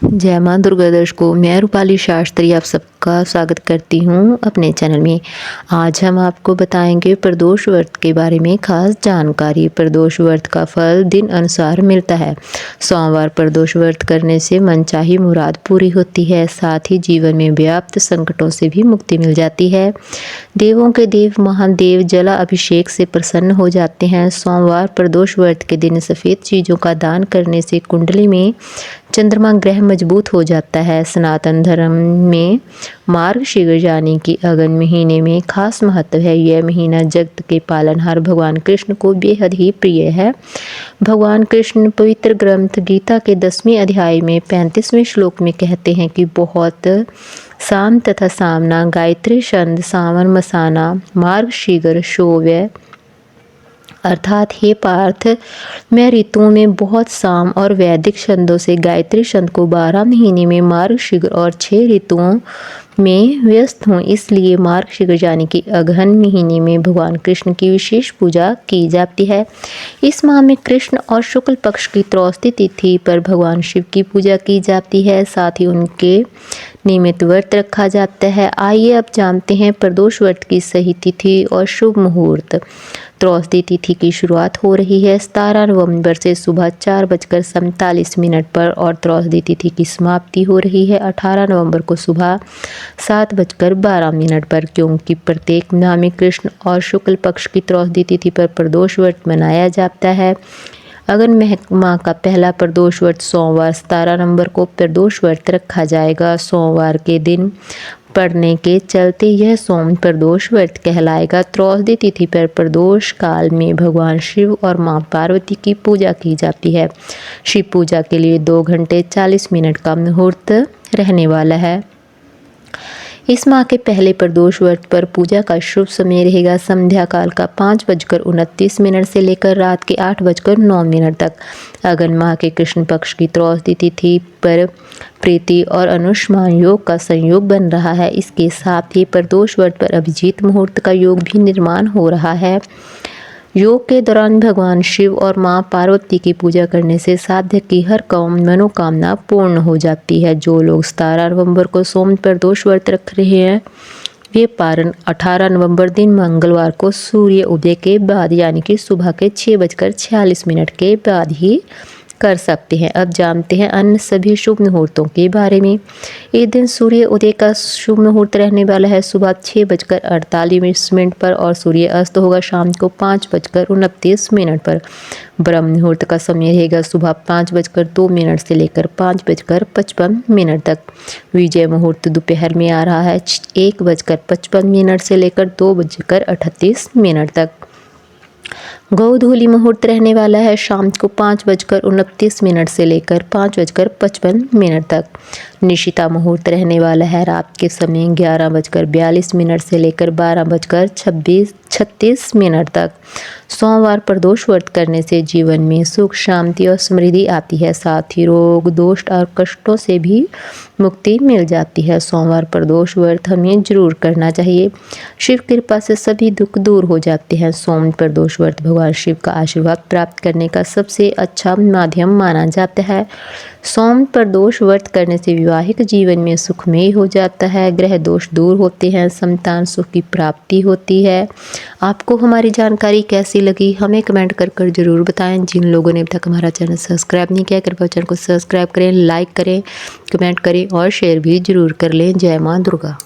जय माँ दुर्गा दर्शकों, मैं रूपाली शास्त्री आप सबका स्वागत करती हूँ अपने चैनल में। आज हम आपको बताएंगे प्रदोष व्रत के बारे में खास जानकारी। प्रदोष व्रत का फल दिन अनुसार मिलता है। सोमवार प्रदोष व्रत करने से मनचाही मुराद पूरी होती है, साथ ही जीवन में व्याप्त संकटों से भी मुक्ति मिल जाती है। देवों के देव महादेव जला अभिषेक से प्रसन्न हो जाते हैं। सोमवार प्रदोष व्रत के दिन सफ़ेद चीज़ों का दान करने से कुंडली में चंद्रमा ग्रह मजबूत हो जाता है। सनातन धर्म में मार्गशीर्ष यानी कि अगन महीने में खास महत्व है। यह महीना जगत के पालनहार भगवान कृष्ण को बेहद ही प्रिय है। भगवान कृष्ण पवित्र ग्रंथ गीता के 10वें अध्याय में 35वें श्लोक में कहते हैं कि बहुत साम तथा सामना गायत्री छंद सावन मसाना मार्गशीर्ष शोव्य, अर्थात हे पार्थ, मैं ऋतुओं में बहुत साम और वैदिक छंदों से गायत्री छंद को 12 महीने में मार्गशीर्ष और 6 ऋतुओं में व्यस्त हूँ। इसलिए मार्गशीर्ष यानी कि अगहन महीने में भगवान कृष्ण की विशेष पूजा की जाती है। इस माह में कृष्ण और शुक्ल पक्ष की त्रौस्ती तिथि पर भगवान शिव की पूजा की जाती है, साथ ही उनके नियमित व्रत रखा जाता है। आइए अब जानते हैं प्रदोष व्रत की सही तिथि और शुभ मुहूर्त। त्रौस्ती तिथि की शुरुआत हो रही है 17 नवंबर से सुबह 4:47 पर और त्रौस्ती तिथि की समाप्ति हो रही है 18 नवंबर को सुबह 7:12 पर। क्योंकि प्रत्येक माह में कृष्ण और शुक्ल पक्ष की त्रौस्ती तिथि पर प्रदोष व्रत मनाया जाता है। अगन माह का पहला प्रदोष व्रत सोमवार 17 नवंबर को प्रदोष व्रत रखा जाएगा। सोमवार के दिन पड़ने के चलते यह सोम प्रदोष व्रत कहलाएगा। त्रौस्ती तिथि पर प्रदोष काल में भगवान शिव और मां पार्वती की पूजा की जाती है। शिव पूजा के लिए 2 घंटे 40 मिनट का मुहूर्त रहने वाला है। इस माह के पहले प्रदोष व्रत पर पूजा का शुभ समय रहेगा संध्या काल का 5:29 से लेकर रात के 8:09 तक। अगन माह के कृष्ण पक्ष की त्रौस्ती तिथि पर प्रीति और अनुष्मान योग का संयोग बन रहा है। इसके साथ ही प्रदोष व्रत पर अभिजीत मुहूर्त का योग भी निर्माण हो रहा है। योग के दौरान भगवान शिव और मां पार्वती की पूजा करने से साध्य की हर मनोकामना पूर्ण हो जाती है। जो लोग 17 नवंबर को सोम प्रदोष व्रत रख रहे हैं वे पारण 18 नवंबर दिन मंगलवार को सूर्य उदय के बाद यानी कि सुबह के 6:46 के बाद ही कर सकते हैं। अब जानते हैं अन्य सभी शुभ मुहूर्तों के बारे में। इस दिन सूर्य उदय का शुभ मुहूर्त रहने वाला है सुबह 6:48 पर और सूर्य अस्त होगा शाम को 5:29 पर। ब्रह्म मुहूर्त का समय रहेगा सुबह 5:02 से लेकर 5:55 तक। विजय मुहूर्त दोपहर में आ रहा है 1:55 से लेकर 2:38 तक। गोधूली मुहूर्त रहने वाला है शाम को 5:29 से लेकर 5:55 तक। निशिता मुहूर्त रहने वाला है रात के समय 11:42 से लेकर 12:36 तक। सोमवार प्रदोष व्रत करने से जीवन में सुख शांति और समृद्धि आती है, साथ ही रोग दोष और कष्टों से भी मुक्ति मिल जाती है। सोमवार प्रदोष व्रत हमें जरूर करना चाहिए। शिव कृपा से सभी दुख दूर हो जाते हैं। सोम प्रदोष व्रत भगवान शिव का आशीर्वाद प्राप्त करने का सबसे अच्छा माध्यम माना जाता है। सोम प्रदोष व्रत करने से वैवाहिक जीवन में सुखमय हो जाता है, ग्रह दोष दूर होते हैं, संतान सुख की प्राप्ति होती है। आपको हमारी जानकारी कैसी लगी हमें कमेंट कर जरूर बताएं। जिन लोगों ने अभी तक हमारा चैनल सब्सक्राइब नहीं किया कृपया चैनल को सब्सक्राइब करें, लाइक करें, कमेंट करें और शेयर भी जरूर कर लें। जय माँ दुर्गा।